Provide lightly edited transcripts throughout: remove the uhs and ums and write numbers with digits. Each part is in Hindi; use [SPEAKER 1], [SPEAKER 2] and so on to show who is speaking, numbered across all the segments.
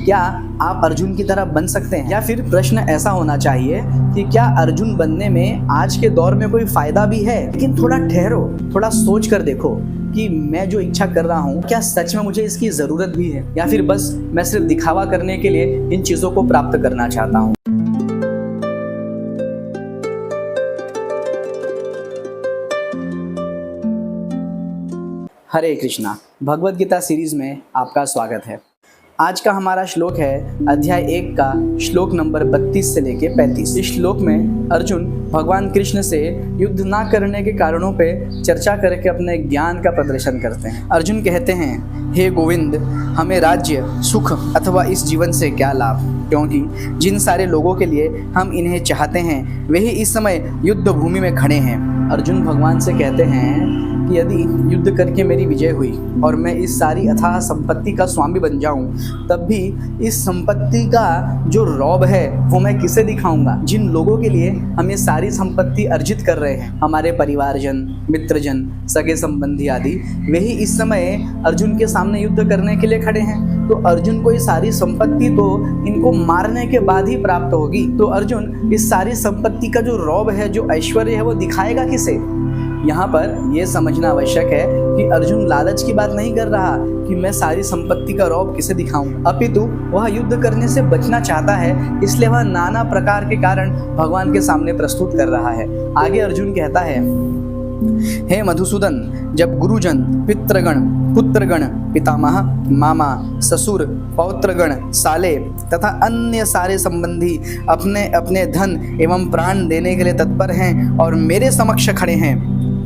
[SPEAKER 1] क्या आप अर्जुन की तरह बन सकते हैं? या फिर प्रश्न ऐसा होना चाहिए कि क्या अर्जुन बनने में आज के दौर में कोई फायदा भी है? लेकिन थोड़ा ठहरो, थोड़ा सोच कर देखो कि मैं जो इच्छा कर रहा हूँ क्या सच में मुझे इसकी जरूरत भी है, या फिर बस मैं सिर्फ दिखावा करने के लिए इन चीजों को प्राप्त करना चाहता हूँ। हरे कृष्णा, भगवद गीता सीरीज में आपका स्वागत है। आज का हमारा श्लोक है अध्याय 1 का श्लोक नंबर 32 से लेके 35। इस श्लोक में अर्जुन भगवान कृष्ण से युद्ध ना करने के कारणों पे चर्चा करके अपने ज्ञान का प्रदर्शन करते हैं। अर्जुन कहते हैं, हे गोविंद, हमें राज्य, सुख अथवा इस जीवन से क्या लाभ, क्योंकि जिन सारे लोगों के लिए हम इन्हें चाहते हैं वही इस समय युद्ध भूमि में खड़े हैं। अर्जुन भगवान से कहते हैं कि यदि युद्ध करके मेरी विजय हुई और मैं इस सारी अथाह संपत्ति का स्वामी बन जाऊं, तब भी इस संपत्ति का जो रौब है वो मैं किसे दिखाऊंगा? जिन लोगों के लिए हम ये सारी संपत्ति अर्जित कर रहे हैं, हमारे परिवारजन, मित्रजन, सगे संबंधी आदि, वही इस समय अर्जुन के सामने युद्ध करने के लिए खड़े हैं। तो अर्जुन को ये सारी संपत्ति तो इनको मारने के बाद ही प्राप्त होगी। तो अर्जुन इस सारी संपत्ति का जो रौब है, जो ऐश्वर्य है, वो दिखाएगा किसे? यहाँ पर यह समझना आवश्यक है कि अर्जुन लालच की बात नहीं कर रहा कि मैं सारी संपत्ति का रौब किसे दिखाऊं, अपितु वह युद्ध करने से बचना चाहता है, इसलिए वह नाना प्रकार के कारण भगवान के सामने प्रस्तुत कर रहा है। आगे अर्जुन कहता है, हे मधुसूदन, जब गुरुजन, पितृगण, पुत्रगण, पितामह, मामा, ससुर, पौत्रगण, साले तथा अन्य सारे संबंधी अपने अपने धन एवं प्राण देने के लिए तत्पर हैं और मेरे समक्ष खड़े हैं,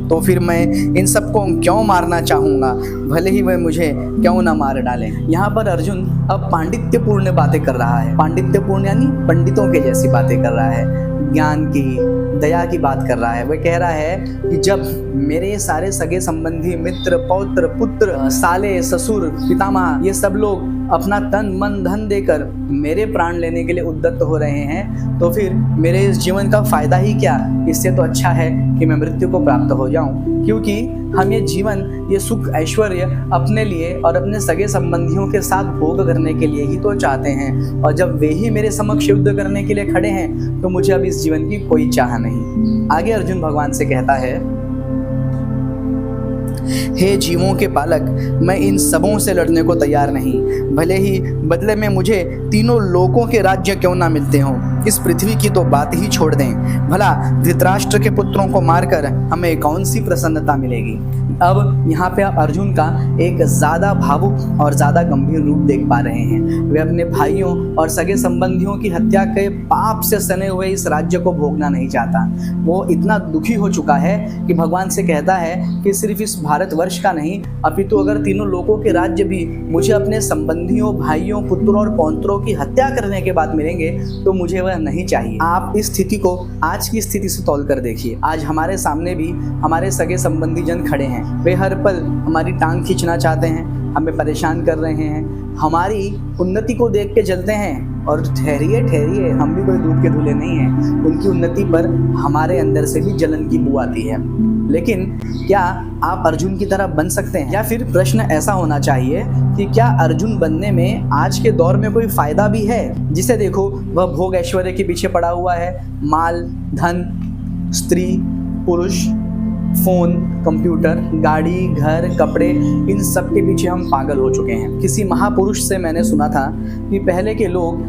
[SPEAKER 1] तो फिर मैं इन सबको क्यों मारना चाहूँगा, भले ही वह मुझे क्यों ना मार डालें। यहाँ पर अर्जुन अब पांडित्यपूर्ण बातें कर रहा है। पांडित्यपूर्ण यानी पंडितों के जैसी बातें कर रहा है, ज्ञान की, दया की बात कर रहा है। वह कह रहा है कि जब मेरे सारे सगे संबंधी, मित्र, पौत्र, पुत्र, साले, ससुर, पितामह, ये सब लोग अपना तन मन धन देकर मेरे प्राण लेने के लिए उद्यत हो रहे हैं, तो फिर मेरे इस जीवन का फायदा ही क्या? इससे तो अच्छा है कि मैं मृत्यु को प्राप्त हो जाऊं, क्योंकि हम ये जीवन, ये सुख ऐश्वर्य अपने लिए और अपने सगे संबंधियों के साथ भोग करने के लिए ही तो चाहते हैं। और जब वे ही मेरे समक्ष युद्ध करने के लिए खड़े हैं, तो मुझे अब इस जीवन की कोई चाह नहीं। आगे अर्जुन भगवान से कहता है, हे जीवों के पालक, मैं इन सबों से लड़ने को तैयार नहीं, भले ही बदले में मुझे तीनों लोकों के राज्य क्यों ना मिलते हों। इस पृथ्वी की तो बात ही छोड़ दें, भला धृतराष्ट्र के पुत्रों को मारकर हमें कौन सी प्रसन्नता मिलेगी। अब यहाँ पे आप अर्जुन का एक ज़्यादा भावुक और ज़्यादा गंभीर रूप देख पा रहे हैं। वे अपने भाइयों और सगे संबंधियों की हत्या के पाप से सने हुए इस राज्य को भोगना नहीं चाहता। वो इतना दुखी हो चुका है कि भगवान से कहता है कि सिर्फ इस भारतवर्ष का नहीं, अपितु अगर तीनों लोगों के राज्य भी मुझे अपने संबंधियों, भाइयों, पुत्रों और पौत्रों की हत्या करने के बाद मिलेंगे, तो मुझे वह नहीं चाहिए। आप इस स्थिति को आज की स्थिति से तौल कर देखिए। आज हमारे सामने भी हमारे सगे संबंधी जन खड़े हैं, वे हर पल हमारी टांग खींचना चाहते हैं, हमें परेशान कर रहे हैं, हमारी उन्नति को देख के जलते हैं। और ठहरिए ठहरिए, हम भी कोई दूध के धुले नहीं हैं। उनकी उन्नति पर हमारे अंदर से भी जलन की बू आती है। लेकिन क्या आप अर्जुन की तरह बन सकते हैं? या फिर प्रश्न ऐसा होना चाहिए कि क्या अर्जुन बनने में आज के दौर में कोई फायदा भी है? जिसे देखो, वह भोग ऐश्वर्य के पीछे पड़ा हुआ है। माल, धन, स्त्री, पुरुष, फोन, कंप्यूटर, गाड़ी, घर, कपड़े, इन सब के पीछे हम पागल हो चुके हैं। किसी महापुरुष से मैंने सुना था कि पहले के लोग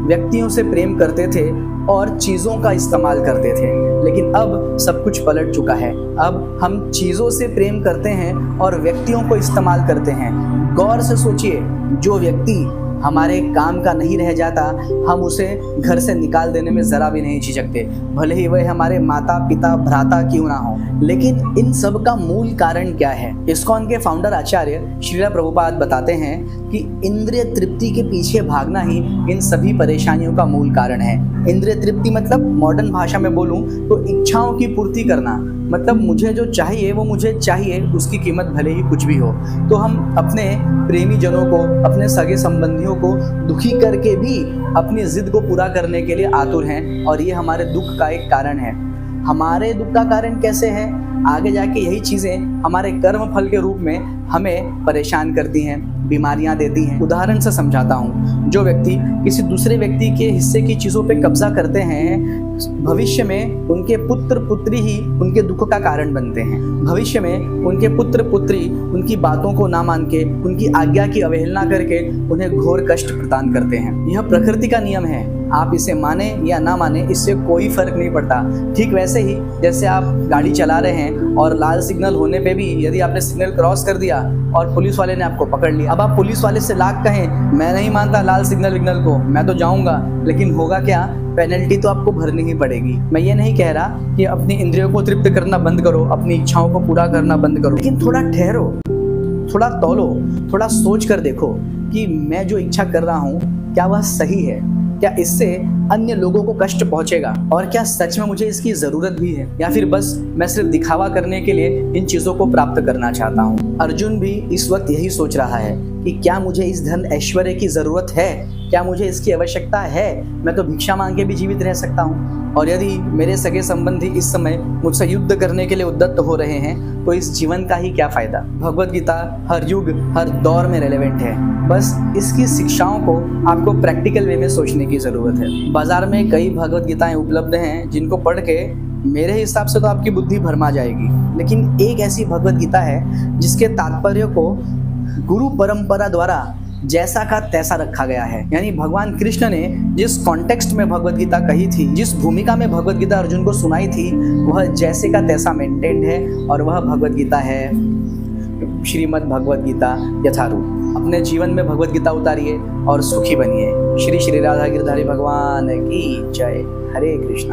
[SPEAKER 1] व्यक्तियों से प्रेम करते थे और चीज़ों का इस्तेमाल करते थे, लेकिन अब सब कुछ पलट चुका है। अब हम चीज़ों से प्रेम करते हैं और व्यक्तियों को इस्तेमाल करते हैं। गौर से सोचिए, जो व्यक्ति हमारे काम का नहीं रह जाता, हम उसे घर से निकाल देने में ज़रा भी नहीं झिझकते, भले ही वह हमारे माता, पिता, भ्राता क्यों ना हो। लेकिन इन सब का मूल कारण क्या है? इस्कॉन के फाउंडर आचार्य श्रील प्रभुपाद बताते हैं कि इंद्रिय तृप्ति के पीछे भागना ही इन सभी परेशानियों का मूल कारण है। इंद्रिय तृप्ति मतलब, मॉडर्न भाषा में बोलूं तो, इच्छाओं की पूर्ति करना। मतलब मुझे जो चाहिए वो मुझे चाहिए, उसकी कीमत भले ही कुछ भी हो। तो हम अपने प्रेमी जनों को, अपने सगे संबंधियों को दुखी करके भी अपनी जिद को पूरा करने के लिए आतुर हैं, और ये हमारे दुख का एक कारण है। हमारे दुख का कारण कैसे है? आगे जाके यही चीज़ें हमारे कर्म फल के रूप में हमें परेशान करती हैं, बीमारियां देती हैं। उदाहरण से समझाता हूँ, जो व्यक्ति किसी दूसरे व्यक्ति के हिस्से की चीज़ों पे कब्जा करते हैं, भविष्य में उनके पुत्र पुत्री ही उनके दुख का कारण बनते हैं। भविष्य में उनके पुत्र पुत्री उनकी बातों को ना मान के, उनकी आज्ञा की अवहेलना करके उन्हें घोर कष्ट प्रदान करते हैं। यह प्रकृति का नियम है, आप इसे माने या ना माने इससे कोई फर्क नहीं पड़ता। ठीक वैसे ही जैसे आप गाड़ी चला रहे हैं और लाल सिग्नल होने पे भी यदि आपने सिग्नल क्रॉस कर दिया और पुलिस वाले ने आपको पकड़ लिया, अब आप पुलिस वाले से लाख कहें मैं नहीं मानता लाल सिग्नल को, मैं तो जाऊंगा, लेकिन होगा क्या? पेनल्टी तो आपको भरनी ही पड़ेगी। मैं ये नहीं कह रहा कि अपनी इंद्रियों को तृप्त करना बंद करो, अपनी इच्छाओं को पूरा करना बंद करो, लेकिन थोड़ा ठहरो, थोड़ा तौलो, थोड़ा सोच कर देखो कि मैं जो इच्छा कर रहा हूँ क्या वह सही है, क्या इससे अन्य लोगों को कष्ट पहुंचेगा, और क्या सच में मुझे इसकी ज़रूरत भी है, या फिर बस मैं सिर्फ दिखावा करने के लिए इन चीज़ों को प्राप्त करना चाहता हूँ। अर्जुन भी इस वक्त यही सोच रहा है कि क्या मुझे इस धन ऐश्वर्य की ज़रूरत है, क्या मुझे इसकी आवश्यकता है? मैं तो भिक्षा मांग के भी जीवित रह सकता हूँ, और यदि मेरे सगे संबंधी इस समय मुझसे युद्ध करने के लिए उद्यत हो रहे हैं तो इस जीवन का ही क्या फ़ायदा। भगवद गीता हर युग हर दौर में रेलेवेंट है, बस इसकी शिक्षाओं को आपको प्रैक्टिकल वे में सोचने की ज़रूरत है। बाजार में कई भगवद गीताएं उपलब्ध हैं जिनको पढ़ के मेरे हिसाब से तो आपकी बुद्धि भरमा जाएगी, लेकिन एक ऐसी भगवद गीता है जिसके तात्पर्य को गुरु परंपरा द्वारा जैसा का तैसा रखा गया है। यानी भगवान कृष्ण ने जिस कॉन्टेक्स्ट में भगवद गीता कही थी, जिस भूमिका में भगवद गीता अर्जुन को सुनाई थी, वह जैसे का तैसा मेंटेन्ड है, और वह भगवद गीता है श्रीमद् भगवद गीता यथारूप। अपने जीवन में भगवद गीता उतारिए और सुखी बनिए। श्री श्री राधा गिरधारी भगवान की जय। हरे कृष्ण।